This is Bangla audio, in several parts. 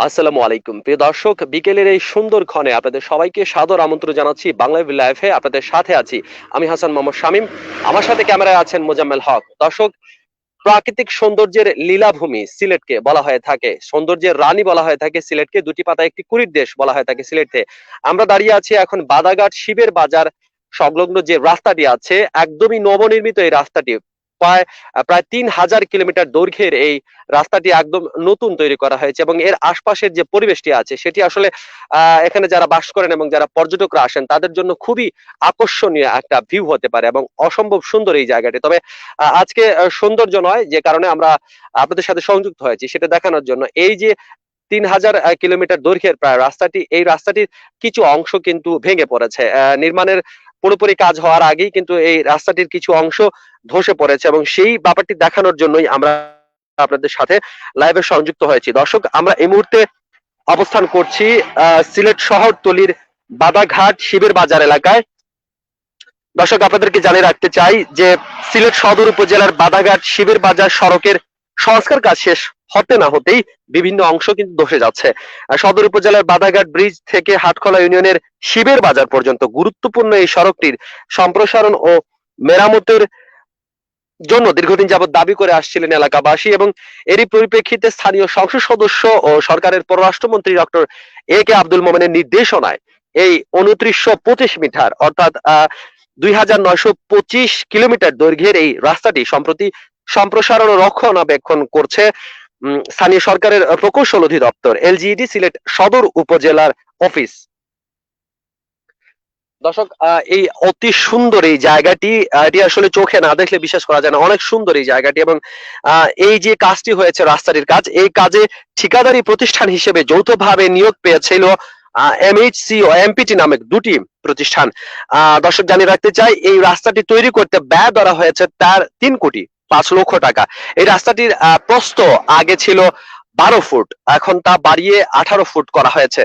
আসসালামু আলাইকুম প্রিয় দর্শক, বিকেলের এই সুন্দর ক্ষণে আপনাদের সবাইকে সাদর আমন্ত্রণ জানাচ্ছি বাংলা লাইভে। আপনাদের সাথে আছি আমি হাসান মোহাম্মদ শামীম। আমার সাথে ক্যামেরায় আছেন মোজাম্মেল হক। দর্শক, প্রাকৃতিক সৌন্দর্যের লীলাভূমি সিলেটকে বলা হয়ে থাকে, সৌন্দর্যের রানী বলা হয়ে থাকে সিলেটকে, দুটি পাতা একটি কুড়ির দেশ বলা হয়ে থাকে সিলেটকে। আমরা দাঁড়িয়ে আছি এখন বাদাঘাট শিবের বাজার সংলগ্ন যে রাস্তাটি আছে, একদমই নবনির্মিত এই রাস্তাটি। প্রায় প্রায় ৩,০০০ কিলোমিটার দৈর্ঘ্যের এই রাস্তাটি একদম নতুন তৈরি করা হয়েছে এবং এর আশপাশের যে পরিবেশটি আছে সেটি আসলে এখানে যারা বাস করেন এবং যারা পর্যটকরা আসেন তাদের জন্য খুবই আকর্ষণীয় একটা ভিউ হতে পারে এবং অসম্ভব সুন্দর এই জায়গাটি। তবে আজকে সৌন্দর্য নয়, যে কারণে আমরা আপনাদের সাথে সংযুক্ত হয়েছি সেটা দেখানোর জন্য। এই যে ৩,০০০ কিলোমিটার দৈর্ঘ্যের প্রায় রাস্তাটি, এই রাস্তাটির কিছু অংশ কিন্তু ভেঙে পড়েছে। নির্মাণের পুরোপুরি কাজ হওয়ার আগেই কিন্তু এই রাস্তাটির কিছু অংশ ধসে পড়েছে এবং সেই ব্যাপারটি দেখানোর জন্যই আমরা আপনাদের সাথে লাইভে সংযুক্ত হয়েছি। দর্শক, আমরা এই মুহূর্তে অবস্থান করছি সিলেট শহরতলির বাদাঘাট শিবের বাজার এলাকায়। দর্শক, আপনাদেরকে জানিয়ে রাখতে চাই যে সিলেট সদর উপজেলার বাদাঘাট শিবের বাজার সড়কের সংস্কার কাজ শেষ হতে না হতেই বিভিন্ন অংশ কিন্তু ধসে যাচ্ছে। সদর উপজেলার বাদাঘাট ব্রিজ থেকে হাটখোলা ইউনিয়নের শিবের বাজার পর্যন্ত গুরুত্বপূর্ণ এই সড়কটির সম্প্রসারণ ও মেরামতের জন্য দীর্ঘদিন যাবৎ দাবি করে আসছিলেন এলাকাবাসী এবং এরই পরিপ্রেক্ষিতে স্থানীয় সংসদ সদস্য ও সরকারের পররাষ্ট্রমন্ত্রী ডক্টর A.K. আব্দুল মোমেনের নির্দেশনায় এই ২৯২৫ মিটার অর্থাৎ ২,৯২৫ কিলোমিটার দৈর্ঘ্যের এই রাস্তাটি সম্প্রতি সম্প্রসারণ ও রক্ষণাবেক্ষণ করছে স্থানীয় সরকারের প্রকৌশল অধিদপ্তর LGED সিলেট সদর উপজেলার অফিস। দর্শক, এই অতি সুন্দর এই জায়গাটি, এটি আসলে চোখে না দেখলে বিশ্বাস করা যায় না, অনেক সুন্দর এই জায়গাটি। এবং এই যে কাজটি হয়েছে রাস্তাটির কাজ, এই কাজে ঠিকাদারি প্রতিষ্ঠান হিসেবে যৌথভাবে নিয়োগ পেয়েছিল MHC ও MPT নামে দুটি প্রতিষ্ঠান। দর্শক, জানিয়ে রাখতে চাই এই রাস্তাটি তৈরি করতে ব্যয় ধরা হয়েছে তার ৩,৫,০০,০০০ টাকা। এই রাস্তাটির প্রস্থ আগে ছিল ১২ ফুট, এখন তা বাড়িয়ে ১৮ ফুট করা হয়েছে।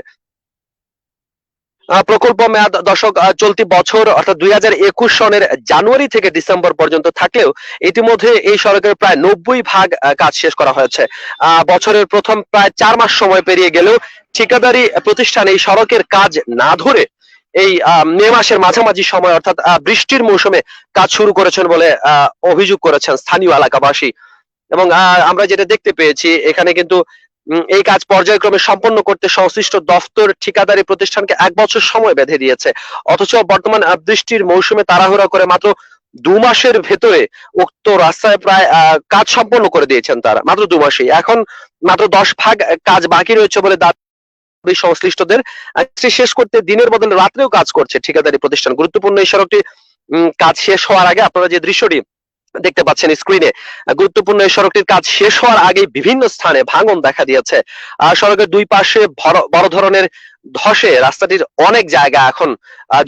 প্রকল্প মেয়াদ দর্শক চলতি বছর অর্থাৎ ২০২১ সনের জানুয়ারি থেকে ডিসেম্বর পর্যন্ত থাকলেও ইতিমধ্যে এই সড়কের প্রায় ৯০ ভাগ কাজ শেষ করা হয়েছে। বছরের প্রথম প্রায় ৪ মাস সময় পেরিয়ে গেলেও ঠিকাদারি প্রতিষ্ঠান এই সড়কের কাজ না ধরে এই মে মাসের মাঝামাঝি সময় অর্থাৎ বৃষ্টির মৌসুমে কাজ শুরু করেছেন বলে অভিযোগ করেছেন স্থানীয় এলাকাবাসী। এবং আমরা যেটা দেখতে পেয়েছি এখানে কিন্তু এই কাজ পর্যায়ক্রমে সম্পন্ন করতে সংশ্লিষ্ট দফতর ঠিকাদারি প্রতিষ্ঠানকে ১ বছর সময় বেঁধে দিয়েছে। অথচ বর্তমান বৃষ্টির মৌসুমে তাড়াহুড়া করে মাত্র ২ মাসের ভেতরে উক্ত রাস্তায় প্রায় কাজ সম্পন্ন করে দিয়েছেন তারা, মাত্র ২ মাসেই। এখন মাত্র ১০ ভাগ কাজ বাকি রয়েছে বলে দাবি সংশ্লিষ্টদের। শেষ করতে দিনের বদলে রাত্রেও কাজ করছে ঠিকাদারি প্রতিষ্ঠান। গুরুত্বপূর্ণ এই সড়কটি কাজ শেষ হওয়ার আগে আপনারা যে দৃশ্যটি দেখতে পাচ্ছেন স্ক্রিনে, গুরুত্বপূর্ণ এই সড়কটির কাজ শেষ হওয়ার আগে বিভিন্ন স্থানে ভাঙন দেখা দিয়েছে। সড়কের দুই পাশে বড় ধরনের ধসে রাস্তাটির অনেক জায়গা এখন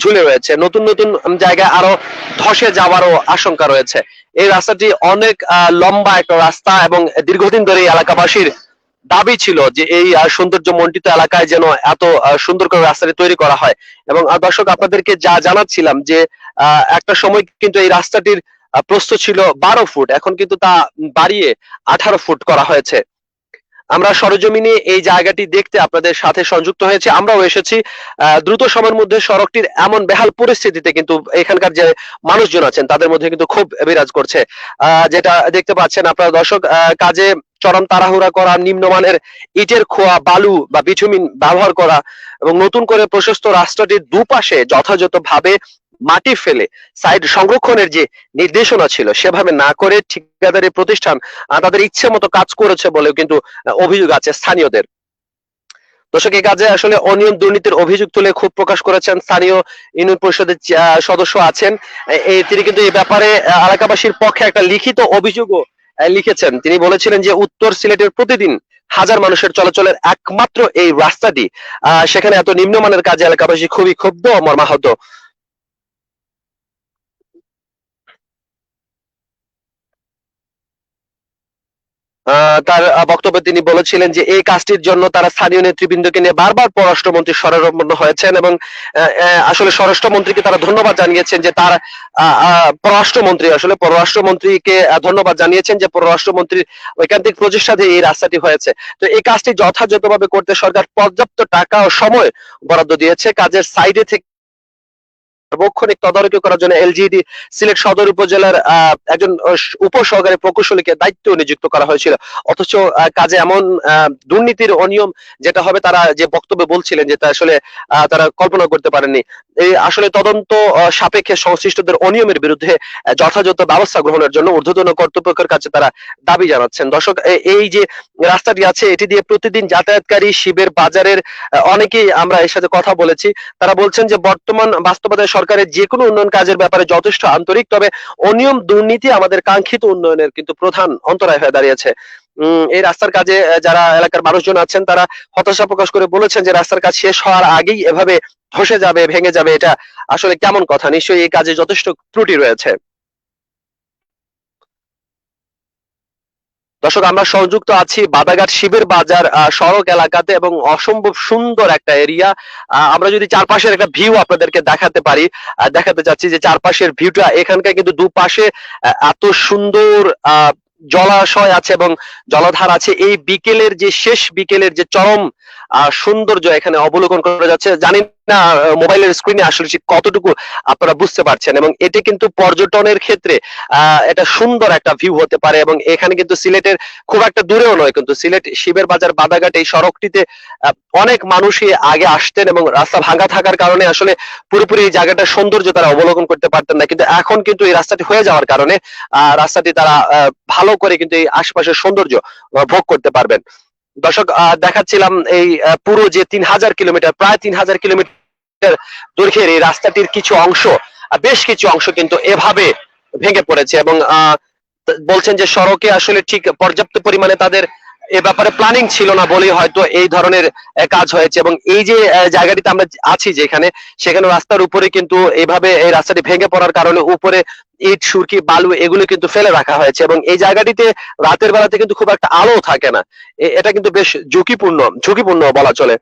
ঝুলে রয়েছে। নতুন নতুন জায়গায় আরো ধসে যাওয়ারও আশঙ্কা রয়েছে। এই রাস্তাটি অনেক লম্বা একটা রাস্তা এবং দীর্ঘদিন ধরে এই এলাকাবাসীর দাবি ছিল যে এই সৌন্দর্য মণ্ডিত এলাকায় যেন এত সুন্দর করে রাস্তাটি তৈরি করা হয়। এবং দর্শক, আপনাদেরকে যা জানাচ্ছিলাম যে একটা সময় কিন্তু এই রাস্তাটির প্রস্থ ছিল ১২ ফুট, এখন কিন্তু তা বাড়িয়ে ১৮ ফুট করা হয়েছে। আমরা সরেজমিনে এই জায়গাটি দেখতে আপনাদের সাথে সংযুক্ত হয়েছে। আমরাও এসেছি। দ্রুত সময়ের মধ্যে সড়কটির এমন বেহাল পরিস্থিতিতে কিন্তু এখানকার যে মানুষজন আছেন তাদের মধ্যে কিন্তু ক্ষোভ বিরাজ করছে। যেটা দেখতে পাচ্ছেন আপনারা দর্শক, কাজে চরম তাড়াহুড়া করা, নিম্নমানের ইটের খোয়া, বালু বা বিটুমিন ব্যবহার করা এবং নতুন করে প্রশস্ত রাস্তাটির দুপাশে যথাযথভাবে মাটি ফেলে সাইড সংরক্ষণের যে নির্দেশনা ছিল সেভাবে না করে ঠিকাদারি প্রতিষ্ঠান তাদের ইচ্ছে মতো কাজ করেছে বলেও কিন্তু অভিযোগ আছে স্থানীয়দের। দর্শক, এই কাজে আসলে অনিয়ম দুর্নীতির অভিযোগ তুলে ক্ষোভ প্রকাশ করেছেন স্থানীয় ইউনিয়ন পরিষদের সদস্য আছেন। তিনি কিন্তু এই ব্যাপারে এলাকাবাসীর পক্ষে একটা লিখিত অভিযোগও লিখেছেন। তিনি বলেছিলেন যে উত্তর সিলেটের প্রতিদিন হাজার মানুষের চলাচলের একমাত্র এই রাস্তাটি, সেখানে এত নিম্নমানের কাজে এলাকাবাসী খুবই ক্ষুব্ধ ও মর্মাহত। তার বক্তব্যে তিনি বলেছিলেন যে এই কাজটির জন্য তারা স্থানীয় নেতৃবৃন্দকে নিয়ে বারবার পররাষ্ট্রমন্ত্রীর শরণাপন্ন হয়েছেন এবং আসলে স্বরাষ্ট্রমন্ত্রীকে তারা ধন্যবাদ জানিয়েছেন যে তার পররাষ্ট্রমন্ত্রীকে ধন্যবাদ জানিয়েছেন যে পররাষ্ট্রমন্ত্রীর ঐকান্তিক প্রচেষ্টাতে এই রাস্তাটি হয়েছে। তো এই কাজটি যথাযথভাবে করতে সরকার পর্যাপ্ত টাকা ও সময় বরাদ্দ দিয়েছে। কাজের সাইডে থেকে সার্বক্ষণিক তদারকি করার জন্য এলজিইডি সিলেট সদর উপজেলার একজন উপসহকারী প্রকৌশলীকে দায়িত্ব নিযুক্ত করা হয়েছিল। অথচ কাজে এমন দুর্নীতির অনিয়ম যেটা হবে, তারা যে বক্তব্যে বলছিলেন যে তা আসলে তারা কল্পনা করতে পারেননি। এই আসলে তদন্ত সাপেক্ষে সংশ্লিষ্টদের অনিয়মের বিরুদ্ধে যথাযথ ব্যবস্থা গ্রহণের জন্য ঊর্ধ্বতন কর্তৃপক্ষের কাছে তারা দাবি জানাচ্ছেন। দর্শক, এই যে রাস্তাটি আছে এটি দিয়ে প্রতিদিন যাতায়াতকারী শিবের বাজারের অনেকেই আমরা এর সাথে কথা বলেছি। তারা বলছেন যে বর্তমান বাস্তবতায় সরকারের যে কোনো উন্নয়ন কাজের ব্যাপারে যথেষ্ট আন্তরিক, তবে অনিয়ম দুর্নীতি আমাদের কাঙ্ক্ষিত উন্নয়নের কিন্তু প্রধান অন্তরায় হয়ে দাঁড়িয়েছে। এই রাস্তার কাজে যারা এলাকার মানুষজন আছেন তারা হতাশা প্রকাশ করে বলেছেন যে রাস্তার কাজ শেষ হওয়ার আগেই এভাবে ধসে যাবে, ভেঙে যাবে, এটা আসলে কেমন কথা। নিশ্চয়ই এই কাজে যথেষ্ট ত্রুটি রয়েছে। দর্শক, আমরা সংযুক্ত আছি বাদাঘাট শিবের বাজার সড়ক এলাকাতে এবং অসম্ভব সুন্দর একটা এরিয়া। আমরা যদি চারপাশের একটা ভিউ আপনাদেরকে দেখাতে পারি, দেখাতে চাচ্ছি যে চারপাশের ভিউটা এখানকার কিন্তু দুপাশে এত সুন্দর জলাশয় আছে এবং জলাধার আছে। এই বিকেলের যে শেষ বিকেলের যে চরম সৌন্দর্য এখানে অবলোকন করা যাচ্ছে, জানি না মোবাইলের স্ক্রিনে আসলে ঠিক কতটুকু আপনারা বুঝতে পারছেন। এবং এটি কিন্তু পর্যটনের ক্ষেত্রে এটা সুন্দর একটা ভিউ হতে পারে। এবং এখানে কিন্তু সিলেটের খুব একটা দূরেও নয়, কিন্তু সিলেট শিবের বাজার বাদাঘাট এই সড়কটিতে অনেক মানুষই আগে আসতেন এবং রাস্তা ভাঙা থাকার কারণে আসলে পুরোপুরি এই জায়গাটার সৌন্দর্য তারা অবলোকন করতে পারতেন না। কিন্তু এখন কিন্তু এই রাস্তাটি হয়ে যাওয়ার কারণে রাস্তাটি তারা ভালো করে কিন্তু এই আশপাশের সৌন্দর্য ভোগ করতে পারবেন। দর্শক, দেখাচ্ছিলাম এই পুরো যে ৩,০০০ কিলোমিটার, প্রায় ৩,০০০ কিলোমিটার দৈর্ঘ্যের এই রাস্তাটির কিছু অংশ, বেশ কিছু অংশ কিন্তু এভাবে ভেঙে পড়েছে এবং বলছেন যে সড়কে আসলে ঠিক পর্যাপ্ত পরিমাণে তাদের এ ব্যাপারে প্ল্যানিং ছিল না বলেই হয়তো এই ধরনের কাজ হয়েছে। এবং এই যে জায়গাটিতে আমরা আছি যেখানে, সেখানে রাস্তার উপরে কিন্তু এইভাবে এই রাস্তাটি ভেঙে পড়ার কারণে উপরে ইট, সুরকি, বালু এগুলো কিন্তু ফেলে রাখা হয়েছে এবং এই জায়গাটিতে রাতের বেলাতে কিন্তু খুব একটা আলো থাকে না। এটা কিন্তু বেশ ঝুঁকিপূর্ণ বলা চলে।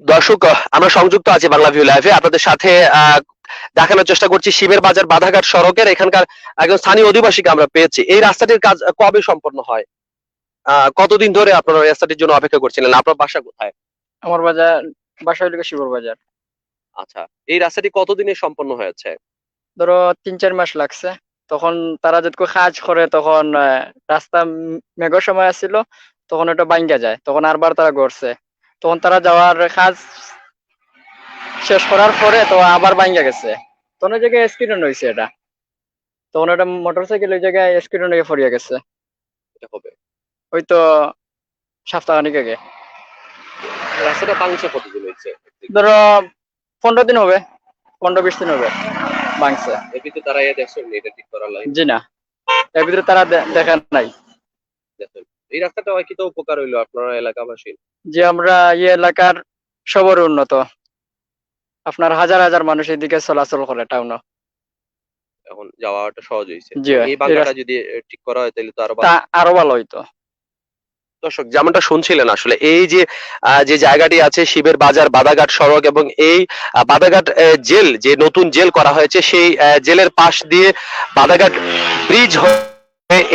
দর্শক, আমরা সংযুক্ত আছি বাংলা ভিউ লাইভে, আপনাদের সাথে দেখানোর চেষ্টা করছি শিবের বাজার বাধাঘাট সড়কের এখানকার একজন স্থানীয় অধিবাসীকে আমরা পেয়েছি। এই রাস্তাটির কাজ কবে সম্পন্ন হয়? কতদিন ধরে আপনারা এই রাস্তাটির জন্য অপেক্ষা করছিলেন? আপনার বাসা কোথায়? আমার বাসা হইল শিবর বাজার। আচ্ছা, এই রাস্তাটি কতদিনে সম্পন্ন হয়েছে? ধরো ৩-৪ মাস লাগছে। তখন তারা যতটুকু কাজ করে তখন রাস্তা মেঘের সময় আসছিল, তখন ওটা ভাঙ্গা যায়, তখন আরবার তারা গড়ছে। তখন তারা যাওয়ার কাজ শেষ করার পরে তো আবার ভাঙ্গা গেছে। তখন ওই জায়গায় অ্যাক্সিডেন্ট হয়েছে এটা। তখন ওটা মোটরসাইকেল ওই জায়গায় অ্যাক্সিডেন্ট হয়ে পড়িয়া গেছে। এটা হবে ওই তো সপ্তাহখানিক আগে। রাস্তাটা ভাঙছে কতদিন হয়েছে? ধরো ১৫ দিন হবে, ১৫-২০ দিন হবে ভাঙছে। এর ভিতরে তারা দেখছেন এটা ঠিক করার লাগে? জি না, এর ভিতরে তারা দেখেন নাই। এই রাস্তাটা হয় কি তো উপকার হইলো আপনারা এলাকাবাসী? যে আমরা এই এলাকার সবর উন্নত, আপনার হাজার হাজার মানুষ এদিকে চলাচল করে টাউনে। এখন যাওয়াটা সহজ হয়েছে। জি, এই বাঁকাটা যদি ঠিক করা হয় তাহলে তো আরো ভালো হইতো। দর্শক, যেমনটা শুনছিলেন আসলে এই যে যে জায়গাটি আছে শিবের বাজার বাদাঘাট সড়ক এবং এই বাদাঘাট জেল, যে নতুন জেল করা হয়েছে সেই জেলের পাশ দিয়ে বাদাঘাট ব্রিজ হয়ে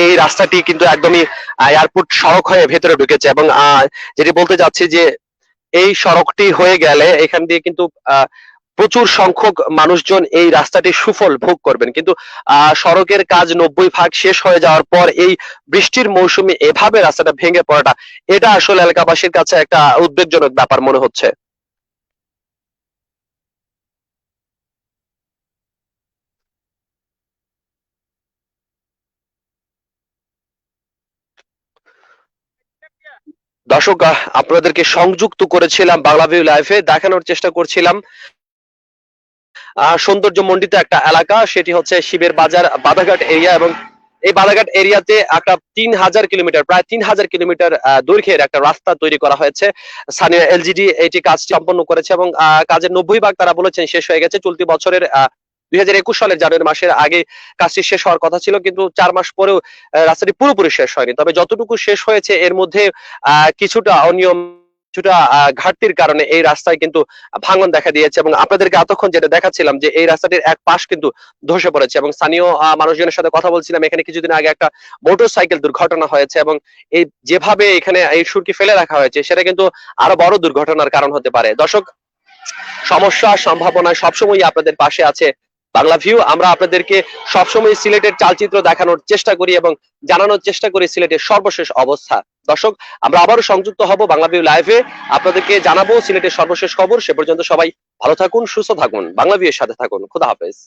এই রাস্তাটি কিন্তু একদমই এয়ারপোর্ট সড়ক হয়ে ভেতরে ঢুকেছে। এবং যেটি বলতে যাচ্ছি যে এই সড়কটি হয়ে গেলে এখান দিয়ে কিন্তু প্রচুর সংখ্যক মানুষজন এই রাস্তাটির সুফল ভোগ করবেন। কিন্তু সড়কের কাজ ৯০% শেষ হয়ে যাওয়ার পর এই বৃষ্টির মৌসুমে এভাবে রাস্তাটা ভেঙে পড়াটা, এটা আসলে এলাকাবাসীর কাছে একটা উদ্বেগজনক ব্যাপার মনে হচ্ছে। দর্শক, আপনাদেরকে সংযুক্ত করেছিলাম বাংলা ভিউ লাইভে, দেখানোর চেষ্টা করছিলাম সৌন্দর্য মণ্ডিত একটা এলাকা, সেটি হচ্ছে শিবের বাজার বাধাঘাট এরিয়া। এবং এই বাধাঘাট এরিয়াতে একটা ৩,০০০ কিলোমিটার, প্রায় ৩,০০০ কিলোমিটার দৈর্ঘ্যের একটা রাস্তা তৈরি করা হয়েছে। স্থানীয় এলজিডি এটি কাজ সম্পন্ন করেছে এবং কাজের ৯০% তারা বলেছেন শেষ হয়ে গেছে। চলতি বছরের 2021 সালের জানুয়ারি মাসের আগে কাজটি শেষ হওয়ার কথা ছিল, কিন্তু 4 মাস পরেও রাস্তাটি পুরোপুরি শেষ হয়নি। তবে যতটুকু শেষ হয়েছে এর মধ্যে কিছুটা অনিয়ম, কিছুটা ঘাটতির কারণে এই রাস্তায় কিন্তু ভাঙন দেখা দিয়েছে, এবং আপনাদেরকে এতক্ষণ যেটা দেখাচ্ছিলাম যে এই রাস্তাটির এক পাশ কিন্তু ধসে পড়েছে। এবং স্থানীয় মানুষজনের সাথে কথা বলছিলাম, এখানে কিছুদিন আগে একটা মোটরসাইকেল দুর্ঘটনা হয়েছে, এবং এই যেভাবে এখানে এই সুরকি ফেলে রাখা হয়েছে সেটা কিন্তু আরো বড় দুর্ঘটনার কারণ হতে পারে। দর্শক, সমস্যা সম্ভাবনা সবসময় আপনাদের পাশে আছে বাংলা ভিউ। আমরা আপনাদেরকে সবসময় সিলেটের চালচিত্র দেখানোর চেষ্টা করি এবং জানানোর চেষ্টা করি সিলেটের সর্বশেষ অবস্থা। দর্শক, আমরা আবারও সংযুক্ত হব বাংলা ভিউ লাইভে, আপনাদেরকে জানাবো সিলেটের সর্বশেষ খবর। সে পর্যন্ত সবাই ভালো থাকুন, সুস্থ থাকুন, বাংলা ভিউ এর সাথে থাকুন। খোদা হাফেজ।